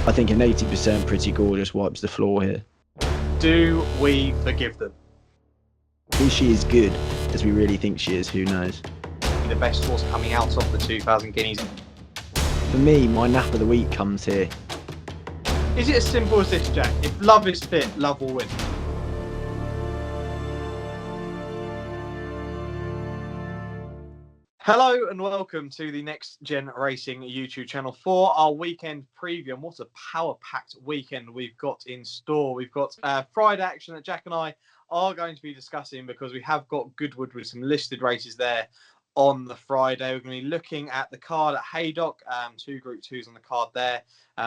I think an 80% Pretty Gorgeous wipes the floor here. Do we forgive them? If she is good, as we really think she is, who knows? The best horse coming out of the 2000 Guineas. For me, my nap of the week comes here. Is it as simple as this, Jack? If love is fit, love will win. Hello and welcome to the Next Gen Racing YouTube channel for our weekend preview. And what a power-packed weekend we've got in store. We've got Friday action that Jack and I are going to be discussing because we have got Goodwood with some listed races there on the Friday. We're going to be looking at the card at Haydock, two Group 2s on the card there.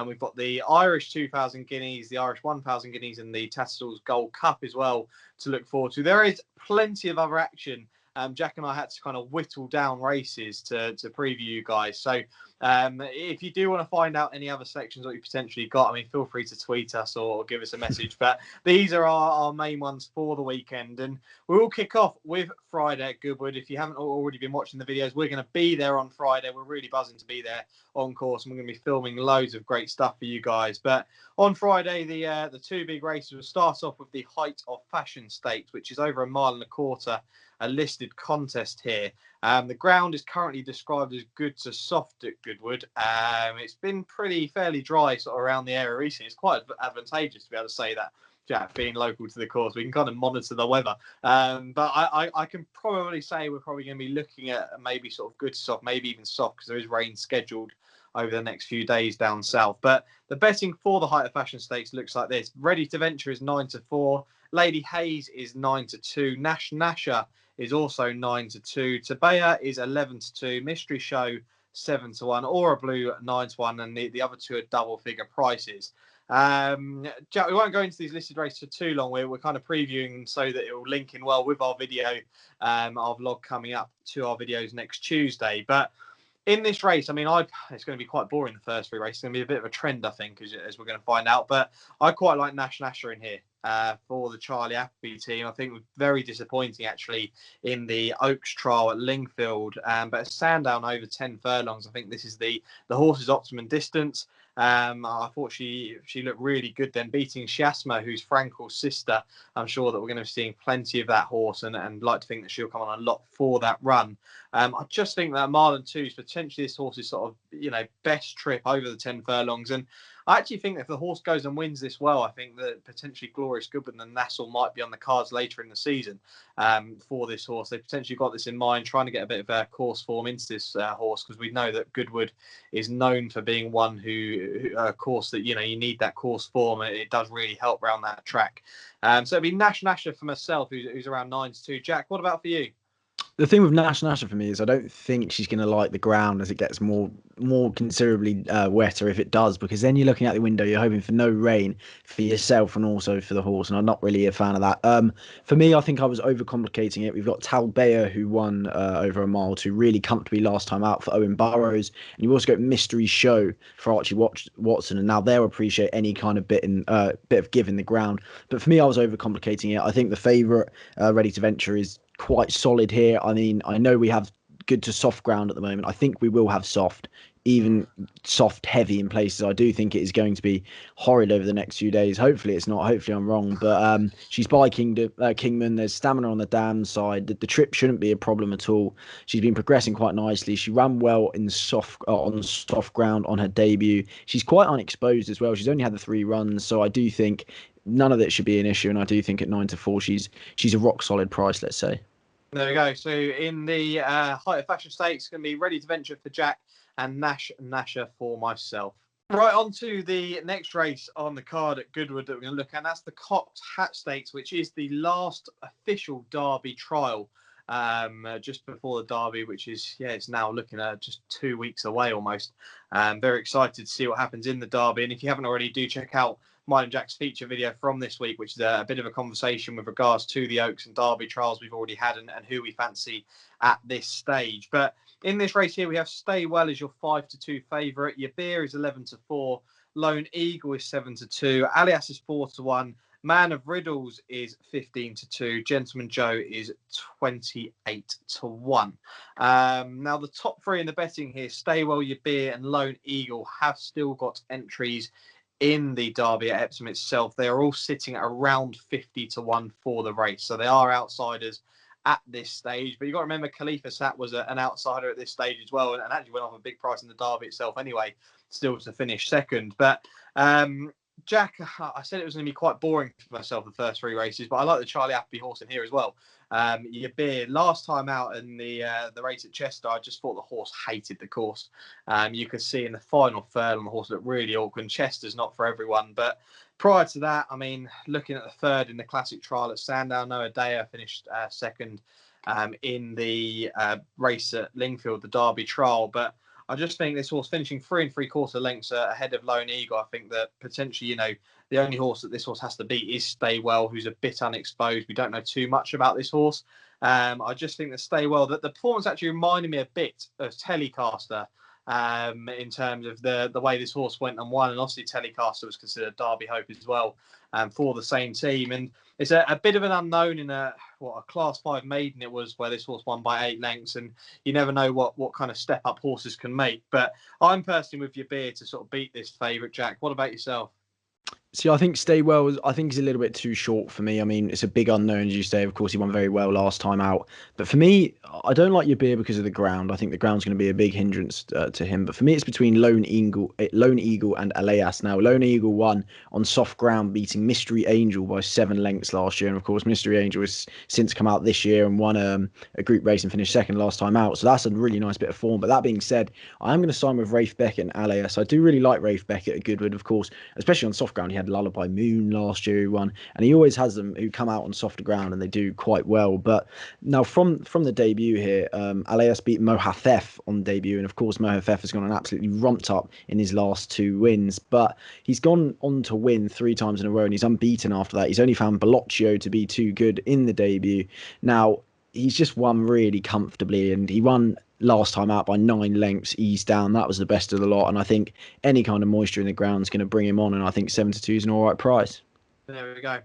We've got the Irish 2000 Guineas, the Irish 1000 Guineas and the Tattersalls Gold Cup as well to look forward to. There is plenty of other action. Jack and I had to kind of whittle down races to preview you guys. So if you do want to find out any other sections that you potentially got, I mean, feel free to tweet us or give us a message. But these are our main ones for the weekend. And we will kick off with Friday at Goodwood. If you haven't already been watching the videos, we're going to be there on Friday. We're really buzzing to be there on course. And we're going to be filming loads of great stuff for you guys. But on Friday, the two big races will start off with the Height of Fashion Stakes, which is over 1.25 miles. A listed contest here. The ground is currently described as good to soft at Goodwood. It's been fairly dry sort of around the area recently. It's quite advantageous to be able to say that, Jack, being local to the course. We can kind of monitor the weather. But I can probably say we're probably going to be looking at maybe sort of good to soft, maybe even soft, because there is rain scheduled over the next few days down south. But the betting for the Height of Fashion Stakes looks like this. Ready to Venture is 9-4. Lady Hayes is 9-2. Nash Nasher is also 9-2. Tabea is 11-2. Mystery Show 7-1. Aura Blue 9-1. And the other two are double figure prices. Jack, we won't go into these listed races for too long. We're kind of previewing them so that it will link in well with our video, our vlog coming up to our videos next Tuesday. But in this race, I mean, it's going to be quite boring, the first three races. It's going to be a bit of a trend, I think, as we're going to find out. But I quite like Nash Nasher in here for the Charlie Appleby team. I think very disappointing, actually, in the Oaks trial at Lingfield. But a Sandown over 10 furlongs. I think this is the horse's optimum distance. I thought she looked really good then, beating Shiasma, who's Frankel's sister. I'm sure that we're going to be seeing plenty of that horse and like to think that she'll come on a lot for that run. I just think that Marlon 2 is potentially this horse's sort of, best trip over the 10 furlongs. And I actually think that if the horse goes and wins this well, I think that potentially Glorious Goodwood and Nassau might be on the cards later in the season for this horse. They potentially got this in mind, trying to get a bit of course form into this horse, because we know that Goodwood is known for being one who a course that, you need that course form. It does really help around that track. So it'd be Nash Nasher for myself, who's around 9-2. Jack, what about for you? The thing with Nash Nasher for me is I don't think she's going to like the ground as it gets more considerably wetter if it does, because then you're looking out the window, you're hoping for no rain for yourself and also for the horse, and I'm not really a fan of that. For me, I think I was overcomplicating it. We've got Talbea, who won over 1 mile to really comfortably last time out for Owen Burrows, and you've also got Mystery Show for Archie Watson, and now they'll appreciate any kind of bit of give in the ground. But for me, I was overcomplicating it. I think the favourite, Ready to Venture, is quite solid here. I mean, I know we have good to soft ground at the moment. I think we will have soft, even soft heavy in places. I do think it is going to be horrid over the next few days. Hopefully it's not. Hopefully I'm wrong. But she's by Kingman. There's stamina on the dam side. The trip shouldn't be a problem at all. She's been progressing quite nicely. She ran well in on soft ground on her debut. She's quite unexposed as well. She's only had the 3 runs, so I do think none of it should be an issue. And I do think at 9-4, she's a rock solid price, let's say. There we go. So in the Height of Fashion Stakes, it's going to be Ready to Venture for Jack and Nash Nasher for myself. Right, on to the next race on the card at Goodwood that we're going to look at. And that's the Cox Stakes, which is the last official Derby trial just before the Derby, which is, it's now looking at just 2 weeks away almost. Very excited to see what happens in the Derby. And if you haven't already, do check out mine and Jack's feature video from this week, which is a bit of a conversation with regards to the Oaks and Derby trials we've already had and who we fancy at this stage. But in this race here, we have Stay Well as your 5-2 favourite. Your Beer is 11-4. Lone Eagle is 7-2. Alias is 4-1. Man of Riddles is 15-2. Gentleman Joe is 28-1. Now, the top 3 in the betting here, Stay Well, Your Beer and Lone Eagle, have still got entries in the Derby at Epsom itself, they are all sitting at around 50-1 for the race. So they are outsiders at this stage. But you've got to remember, Khalifa Sat was an outsider at this stage as well, and actually went off a big price in the Derby itself anyway, still to finish second. But Jack, I said it was going to be quite boring for myself the first 3 races, but I like the Charlie Appleby horse in here as well. Your beer last time out in the race at Chester, I just thought the horse hated the course. You could see in the final furlong the horse looked really awkward. Chester's not for everyone, but prior to that, I mean, looking at the third in the classic trial at Sandown, Noah Daya finished second in the race at Lingfield, the Derby trial, but I just think this horse finishing 3 3/4 lengths ahead of Lone Eagle. I think that potentially, the only horse that this horse has to beat is Staywell, who's a bit unexposed. We don't know too much about this horse. I just think that Staywell, that the performance actually reminded me a bit of Telecaster in terms of the way this horse went and won. And obviously Telecaster was considered Derby Hope as well for the same team. And it's a bit of an unknown in a Class 5 maiden it was, where this horse won by 8 lengths, and you never know what kind of step up horses can make. But I'm personally with your beer to sort of beat this favourite, Jack. What about yourself? See, I think Staywell, I think he's a little bit too short for me. I mean, it's a big unknown, as you say. Of course, he won very well last time out. But for me, I don't like your beer because of the ground. I think the ground's going to be a big hindrance to him. But for me, it's between Lone Eagle and Elias. Now, Lone Eagle won on soft ground, beating Mystery Angel by 7 lengths last year. And of course, Mystery Angel has since come out this year and won a group race and finished second last time out. So that's a really nice bit of form. But that being said, I am going to sign with Rafe Beckett and Elias. I do really like Rafe Beckett at Goodwood, of course, especially on soft ground. He had Lullaby Moon last year who won, and he always has them who come out on softer ground and they do quite well. But now from the debut here, Elias beat Mohathef on debut, and of course Mohathef has gone and absolutely romped up in his last 2 wins, but he's gone on to win 3 times in a row and he's unbeaten after that. He's only found Bellocchio to be too good in the debut. Now he's just won really comfortably, and he won last time out by 9 lengths, ease down. That was the best of the lot, and I think any kind of moisture in the ground is going to bring him on, and I think 7-2 is an all right price. There we go.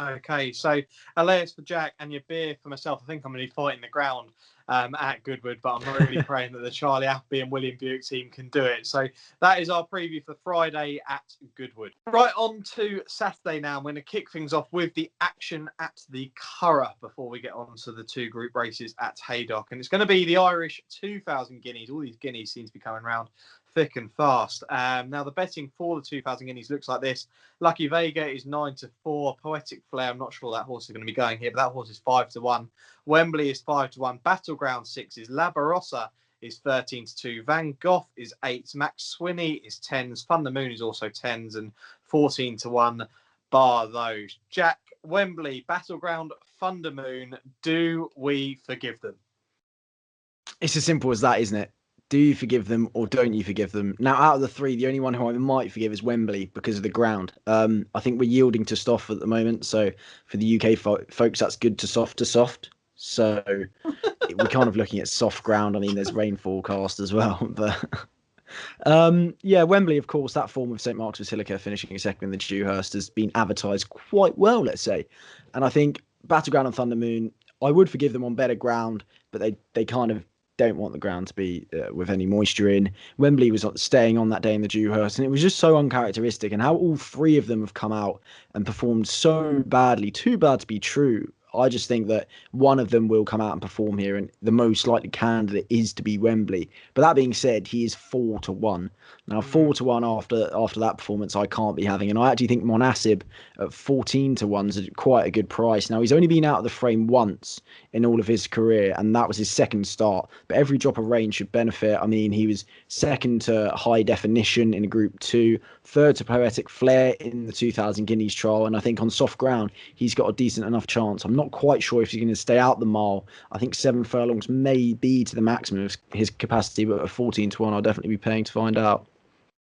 Okay, so Elias for Jack and your beer for myself. I think I'm going to be fighting the ground at Goodwood, but I'm really praying that the Charlie Appleby and William Buick team can do it. So that is our preview for Friday at Goodwood. Right, on to Saturday now. I'm going to kick things off with the action at the Curragh before we get on to the 2 group races at Haydock. And it's going to be the Irish 2,000 guineas. All these guineas seem to be coming round thick and fast. Now the betting for the 2,000 guineas looks like this. Lucky Vega is 9-4. Poetic Flair, I'm not sure that horse is going to be going here, but that horse is 5-1. Wembley is 5-1. Battleground 6 is Labarossa is 13-2. Van Gogh is 8. Max Swinney is 10s. Thunder Moon is also 10s and 14-1 bar those. Jack, Wembley, Battleground, Thunder Moon, do we forgive them? It's as simple as that, isn't it? Do you forgive them or don't you forgive them? Now, out of the 3, the only one who I might forgive is Wembley because of the ground. I think we're yielding to soft at the moment. So for the UK folks, that's good to soft. So we're kind of looking at soft ground. I mean, there's rain forecast as well. But yeah, Wembley, of course, that form of St Mark's Basilica finishing second in the Dewhurst has been advertised quite well, let's say. And I think Battleground and Thunder Moon, I would forgive them on better ground, but they kind of don't want the ground to be with any moisture in. Wembley was staying on that day in the Dewhurst, and it was just so uncharacteristic. And how all 3 of them have come out and performed so badly, too bad to be true. I just think that one of them will come out and perform here, and the most likely candidate is to be Wembley. But that being said, he is 4-1. Now, 4-1 after that performance, I can't be having. And I actually think Monasib at 14-1 is quite a good price. Now, he's only been out of the frame once in all of his career, and that was his second start. But every drop of rain should benefit. I mean, he was second to High Definition in Group 2, third to Poetic Flair in the 2,000 guineas trial, and I think on soft ground, he's got a decent enough chance. I'm not quite sure if he's going to stay out the mile. I think 7 furlongs may be to the maximum of his capacity, but at 14-1, I'll definitely be paying to find out.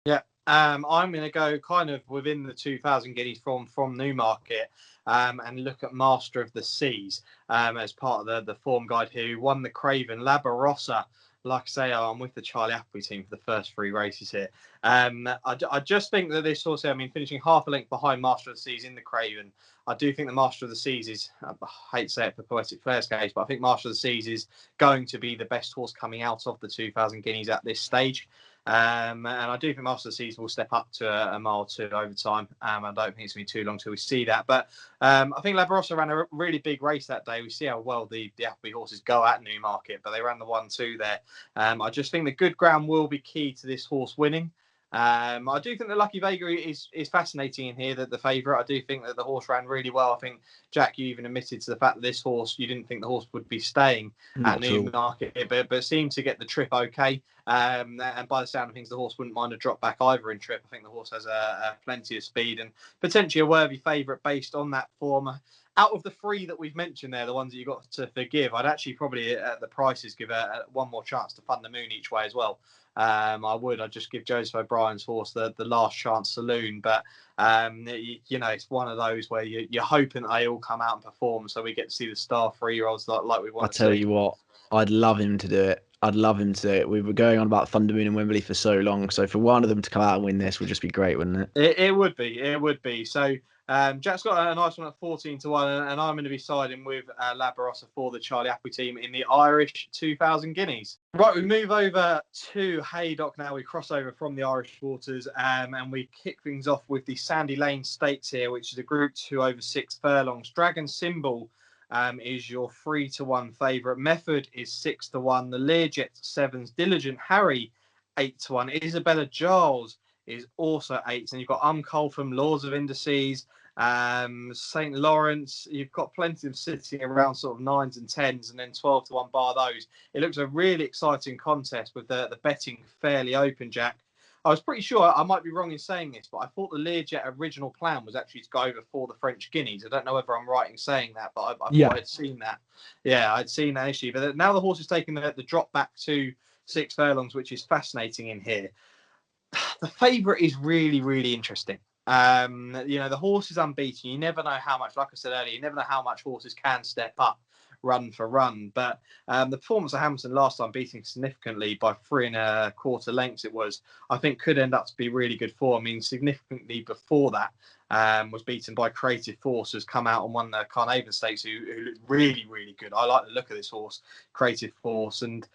Yeah, I'm going to go kind of within the 2,000 guineas from Newmarket and look at Master of the Seas as part of the form guide here, who won the Craven. Labarossa, like I say, I'm with the Charlie Appleby team for the first 3 races here. I just think that this horse, finishing half a length behind Master of the Seas in the Craven, I do think the Master of the Seas is, I hate to say it for Poetic Flair's case, but I think Master of the Seas is going to be the best horse coming out of the 2,000 guineas at this stage. And I do think Master of the Season will step up to a mile 2 over time. I don't think it's going to be too long till we see that. But I think Laverossa ran a really big race that day. We see how well the Appleby horses go at Newmarket, but they ran the 1-2 there. I just think the good ground will be key to this horse winning. I do think the Lucky Vega is fascinating in here, that the favourite. I do think that the horse ran really well. I think, Jack, you even admitted to the fact that this horse, you didn't think the horse would be staying at Not at all. Newmarket, but seemed to get the trip okay. And by the sound of things, the horse wouldn't mind a drop back either in trip. I think the horse has a plenty of speed and potentially a worthy favourite based on that form. Out of the 3 that we've mentioned there, the ones that you got to forgive, I'd actually probably at the prices give one more chance to Fund the Moon each way as well. I'd just give Joseph O'Brien's horse the last chance saloon, but it's one of those where you're hoping that they all come out and perform, so we get to see the star 3-year-olds like we I want to tell see. you what, I'd love him to do it. I'd love him to do it. We were going on about Thunder Moon and Wembley for so long, so for one of them to come out and win this would just be great, wouldn't it? It would be. It would be. So Jack's got a nice one at 14-1, and I'm going to be siding with Labarossa for the Charlie Appleby team in the Irish 2,000 guineas. Right, we move over to Haydock now. We cross over from the Irish waters, and we kick things off with the Sandy Lane Stakes here, which is a Group 2 over 6 furlongs. Dragon Symbol is your 3-1 favourite. Method is 6-1. The Learjet 7s. Diligent Harry 8-1. Isabella Giles is also 8. And you've got Cole from Laws of Indices, St. Lawrence. You've got plenty of them sitting around sort of 9s and 10s, and then 12-1 bar those. It looks a really exciting contest with the betting fairly open, Jack. I was pretty sure, I might be wrong in saying this, but I thought the Learjet original plan was actually to go over for the French Guineas. I don't know whether I'm right in saying that, but I thought I'd seen that. Yeah, I'd seen that issue. But now the horse is taking the drop back to 6 furlongs, which is fascinating in here. The favourite is really, really interesting. The horse is unbeaten. You never know how much, like I said earlier, you never know how much horses can step up run for run. But the performance of Hamilton last time, beating significantly by 3 1/4 lengths, I think could end up to be really good form. I mean, significantly before that, was beaten by Creative Force, has come out and won the Carnarvon Stakes, who looked really, really good. I like the look of this horse, Creative Force, and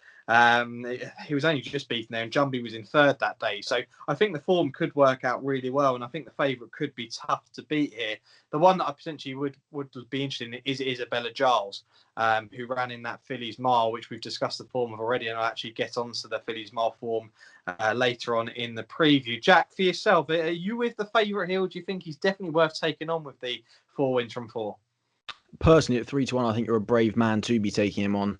he was only just beaten there, and Jumbie was in 3rd that day. So I think the form could work out really well, and I think the favourite could be tough to beat here. The one that I potentially would be interested in is Isabella Giles, who ran in that Fillies Mile, which we've discussed the form of already, and I'll actually get onto the Fillies Mile form later on in the preview. Jack, for yourself, are you with the favourite here, or do you think he's definitely worth taking on with the 4 wins from 4? Personally, at 3-1, I think you're a brave man to be taking him on.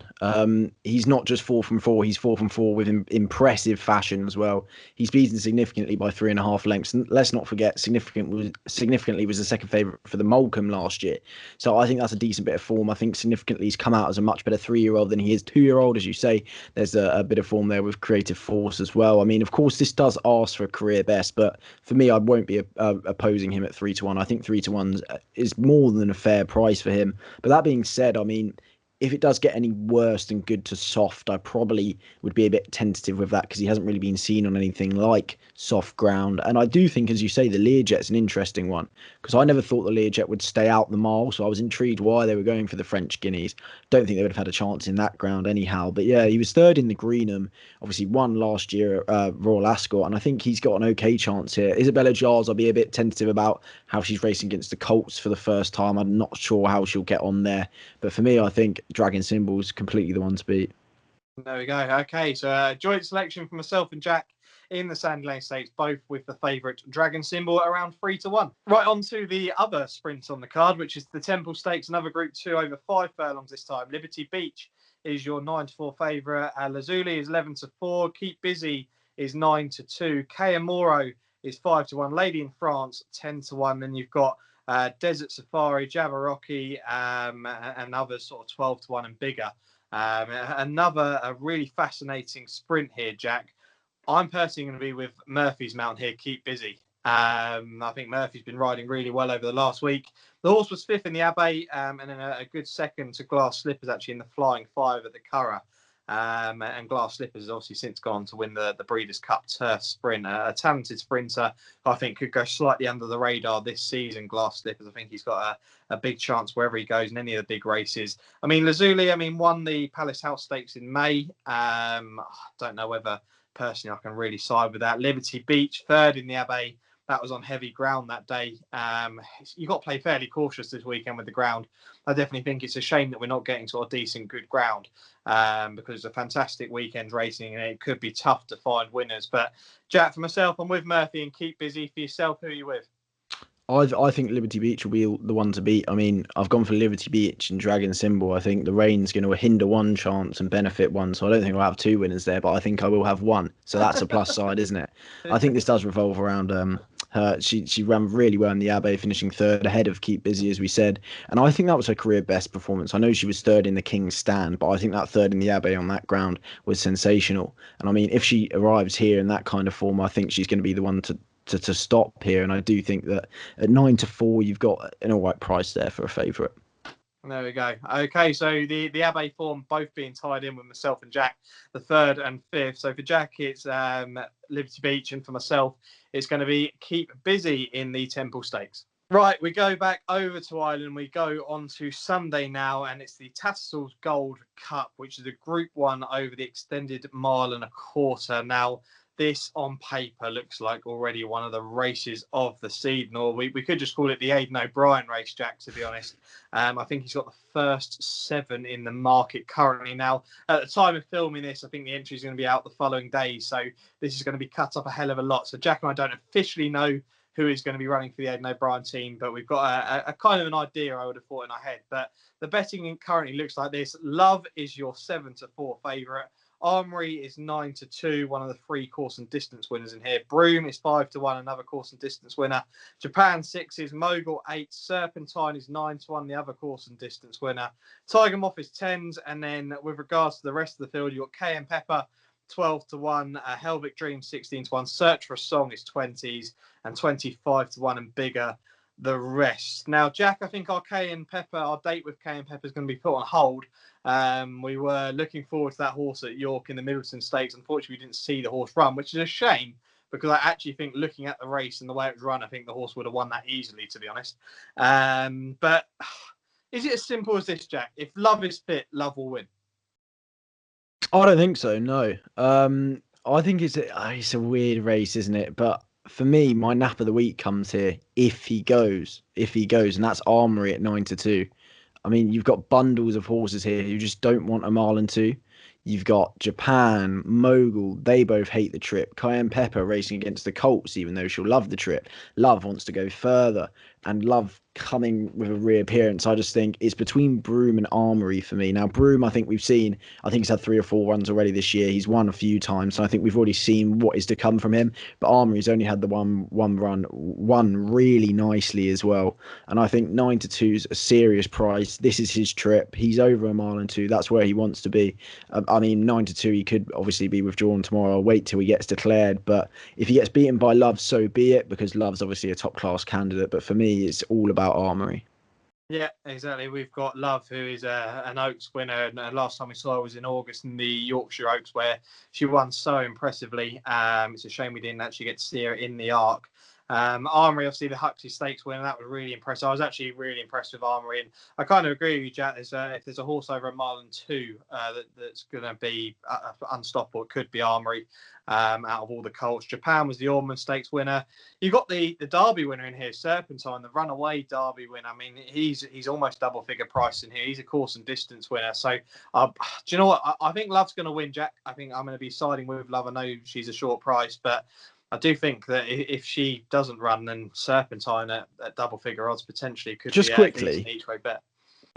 He's not just 4 from 4; he's 4 from 4 with impressive fashion as well. He's beaten significantly by 3.5 lengths. And let's not forget, significantly was the second favourite for the Molecombe last year. So I think that's a decent bit of form. I think significantly he's come out as a much better 3-year-old than he is 2-year-old, as you say. There's a bit of form there with Creative Force as well. I mean, of course, this does ask for a career best, but for me, I won't be opposing him at 3-1. I think 3-1 is more than a fair price for him. But that being said, I mean, if it does get any worse than good to soft, I probably would be a bit tentative with that, because he hasn't really been seen on anything like soft ground. And I do think, as you say, the Learjet's an interesting one, because I never thought the Learjet would stay out the mile, so I was intrigued why they were going for the French Guineas. Don't think they would have had a chance in that ground anyhow. But yeah, he was 3rd in the Greenham, obviously won last year at Royal Ascot, and I think he's got an okay chance here. Isabella Giles, I'll be a bit tentative about how she's racing against the Colts for the first time. I'm not sure how she'll get on there. But for me, I think Dragon Symbol is completely the one to beat. There we go. Okay, so joint selection for myself and Jack in the Sandy Lane Stakes, both with the favourite Dragon Symbol around 3-1. Right, on to the other sprint on the card, which is the Temple Stakes, another Group 2 over 5 furlongs this time. Liberty Beach is your 9-4 favourite. Lazuli is 11-4. Keep Busy is 9-2. Kaya Moro is 5-1. Lady in France 10-1. Then you've got Desert Safari, Jabberwocky, and others sort of 12-1 and bigger. Another really fascinating sprint here, Jack. I'm personally going to be with Murphy's mount here, Keep Busy. I think Murphy's been riding really well over the last week. The horse was 5th in the Abbey, and then a good second to Glass Slippers actually in the Flying 5 at the Curragh. And Glass Slippers has obviously since gone to win the Breeders' Cup Turf Sprint. A talented sprinter, I think, could go slightly under the radar this season. Glass Slippers, I think he's got a big chance wherever he goes in any of the big races. I mean, Lazuli, won the Palace House Stakes in May. I don't know whether personally, I can really side with that. Liberty Beach, third in the Abbey. That was on heavy ground that day. You've got to play fairly cautious this weekend with the ground. I definitely think it's a shame that we're not getting sort of decent, good ground because it's a fantastic weekend racing and it could be tough to find winners. But Jack, for myself, I'm with Murphy and Keep Busy. For yourself, who are you with? I think Liberty Beach will be the one to beat. I mean, I've gone for Liberty Beach and Dragon Symbol. I think the rain's going to hinder one chance and benefit one, so I don't think I'll have two winners there, but I think I will have one. So that's a plus side, isn't it? I think this does revolve around her. She ran really well in the Abbey, finishing third ahead of Keep Busy, as we said, and I think that was her career best performance. I know she was third in the King's Stand, but I think that third in the Abbey on that ground was sensational. And I mean, if she arrives here in that kind of form, I think she's going to be the one to stop here, and I do think that at 9-4 you've got an all right price there for a favourite. There we go. Okay, so the Abbey form both being tied in with myself and Jack, the third and fifth. So for Jack, it's Liberty Beach, and for myself, it's going to be Keep Busy in the Temple Stakes. Right, we go back over to Ireland. We go on to Sunday now, and it's the Tattersalls Gold Cup, which is a Group 1 over the extended mile and a quarter. Now, this on paper looks like already one of the races of the season, or we could just call it the Aidan O'Brien race, Jack, to be honest. I think he's got the first 7 in the market currently. Now, at the time of filming this, I think the entry is going to be out the following day, so this is going to be cut up a hell of a lot. So Jack and I don't officially know who is going to be running for the Aidan O'Brien team, but we've got a kind of an idea, I would have thought, in our head. But the betting currently looks like this. Love is your 7-4 favourite. Armory is 9-2, one of the 3 course and distance winners in here. Broome is 5-1, another course and distance winner. Japan 6 is Mogul 8. Serpentine is 9-1, the other course and distance winner. Tiger Moth is 10s, and then with regards to the rest of the field, you've got KM Pepper 12-1, Helvic Dream 16-1, Search for a Song is 20s, and 25-1 and bigger the rest. Now, Jack, I think our date with K and Pepper is going to be put on hold. We were looking forward to that horse at York in the Middleton Stakes. Unfortunately, we didn't see the horse run, which is a shame because I actually think looking at the race and the way it was run, I think the horse would have won that easily, to be honest. But is it as simple as this, Jack? If Love is fit, Love will win. I don't think so, no. I think it's a weird race, isn't it? But for me, my nap of the week comes here if he goes, and that's Armory at 9-2. I mean, you've got bundles of horses here who just don't want a mile and 2. You've got Japan, Mogul, they both hate the trip. Cayenne Pepper racing against the Colts, even though she'll love the trip. Love wants to go further, and Love coming with a reappearance. I just think it's between Broome and Armory for me. Now, Broome, I think he's had 3 or 4 runs already this year. He's won a few times, so I think we've already seen what is to come from him. But Armory's only had the one run, won really nicely as well. And I think 9-2 is a serious price. This is his trip. He's over a mile and 2. That's where he wants to be. I mean, 9-2, he could obviously be withdrawn tomorrow. I'll wait till he gets declared. But if he gets beaten by Love, so be it, because Love's obviously a top class candidate. But for me, it's all about Armory. Yeah, exactly. We've got Love, who is an Oaks winner. And last time we saw her was in August in the Yorkshire Oaks, where she won so impressively. It's a shame we didn't actually get to see her in the Arc. Armory, obviously, the Huxley Stakes winner, that was really impressive. I was actually really impressed with Armory, and I kind of agree with you, Jack. If there's a horse over a mile and 2 that's going to be unstoppable, it could be Armory. Out of all the colts, Japan was the Ormond Stakes winner. You've got the Derby winner in here, Serpentine, the runaway Derby winner. I mean, he's almost double figure price in here. He's a course and distance winner. So, do you know what? I think Love's going to win, Jack. I think I'm going to be siding with Love. I know she's a short price, but I do think that if she doesn't run, then Serpentine at double figure odds potentially could just be quickly an each way bet.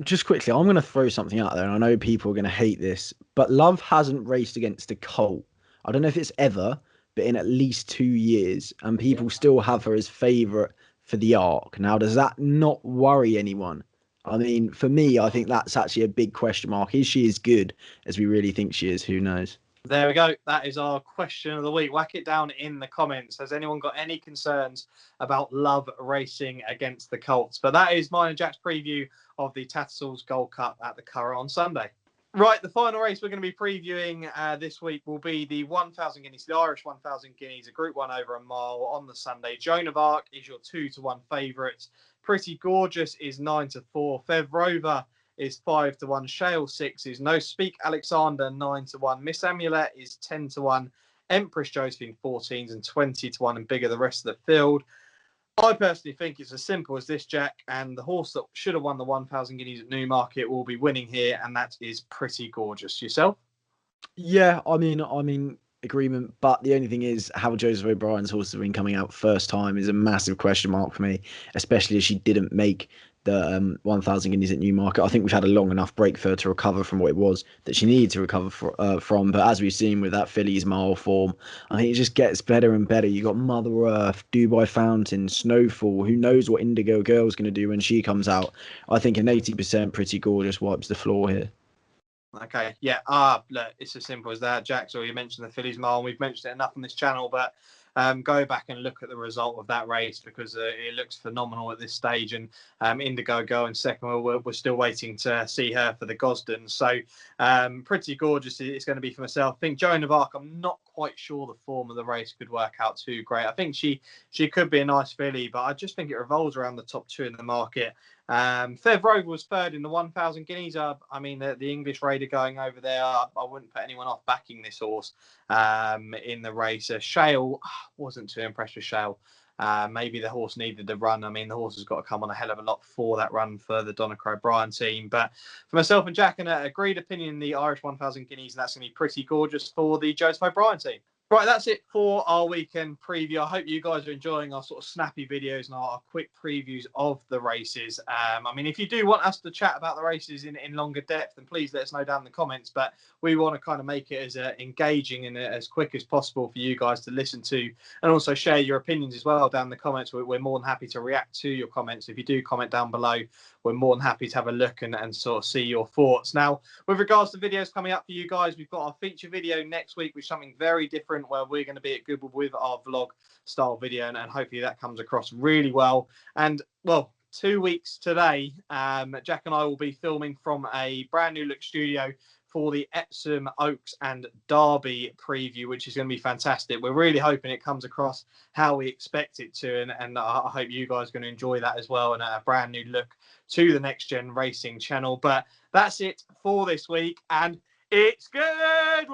Just quickly, I'm going to throw something out there, and I know people are going to hate this, but Love hasn't raced against a colt. I don't know if it's ever, but in at least 2 years, and people still have her as favourite for the Arc. Now, does that not worry anyone? I mean, for me, I think that's actually a big question mark. Is she as good as we really think she is? Who knows? There we go. That is our question of the week. Whack it down in the comments. Has anyone got any concerns about Love racing against the Colts? But that is mine and Jack's preview of the Tattersalls Gold Cup at the Curragh on Sunday. Right, the final race we're going to be previewing this week will be the 1,000 guineas, the Irish 1,000 guineas, a Group 1 over a mile on the Sunday. Joan of Arc is your 2-1 favourite. Pretty Gorgeous is 9-4. Fev Rover is 5-1. Shale 6 is No Speak Alexander 9-1. Miss Amulet is 10-1. Empress Josephine 14s and 20 to 1 and bigger the rest of the field. I personally think it's as simple as this, Jack, and the horse that should have won the 1,000 guineas at Newmarket will be winning here, and that is Pretty Gorgeous. Yourself? Yeah, I mean, agreement. But the only thing is, how Joseph O'Brien's horse has been coming out first time is a massive question mark for me, especially as she didn't make the 1,000 guineas at Newmarket. I think we've had a long enough break for her to recover from what it was that she needed to recover from. But as we've seen with that filly's mile form, I think it just gets better and better. You got Mother Earth, Dubai Fountain, Snowfall. Who knows what Indigo Girl's going to do when she comes out? I think an 80% Pretty Gorgeous wipes the floor here. Okay, yeah. Look, it's as simple as that, Jack. So you mentioned the Fillies Mile, and we've mentioned it enough on this channel, but go back and look at the result of that race because it looks phenomenal at this stage. And Indigo Girl in second, we're still waiting to see her for the Gosden. So Pretty Gorgeous it's going to be for myself. I think Joan of Arc, I'm not quite sure the form of the race could work out too great. I think she could be a nice filly, but I just think it revolves around the top two in the market. Fev Rover was third in the 1,000 guineas. I mean, the English Raider going over there, I wouldn't put anyone off backing this horse in the race. Shale, wasn't too impressed with Shale. Maybe the horse needed the run. I mean, the horse has got to come on a hell of a lot for that run for the Donnachar O'Brien team. But for myself and Jack, an agreed opinion, the Irish 1,000 guineas, and that's going to be Pretty Gorgeous for the Joseph O'Brien team. Right, that's it for our weekend preview. I hope you guys are enjoying our sort of snappy videos and our quick previews of the races. I mean, if you do want us to chat about the races in longer depth, then please let us know down in the comments. But we want to kind of make it as engaging and as quick as possible for you guys to listen to and also share your opinions as well down in the comments. We're more than happy to react to your comments. If you do comment down below, we're more than happy to have a look and sort of see your thoughts. Now, with regards to videos coming up for you guys, we've got our feature video next week with something very different where we're going to be at Goodwood with our vlog style video, and hopefully that comes across really well. And well, 2 weeks today, Jack and I will be filming from a brand new look studio for the Epsom Oaks and Derby preview, which is going to be fantastic. We're really hoping it comes across how we expect it to, and I hope you guys are going to enjoy that as well, and a brand new look to the Next Gen Racing channel. But that's it for this week, and it's Goodwood!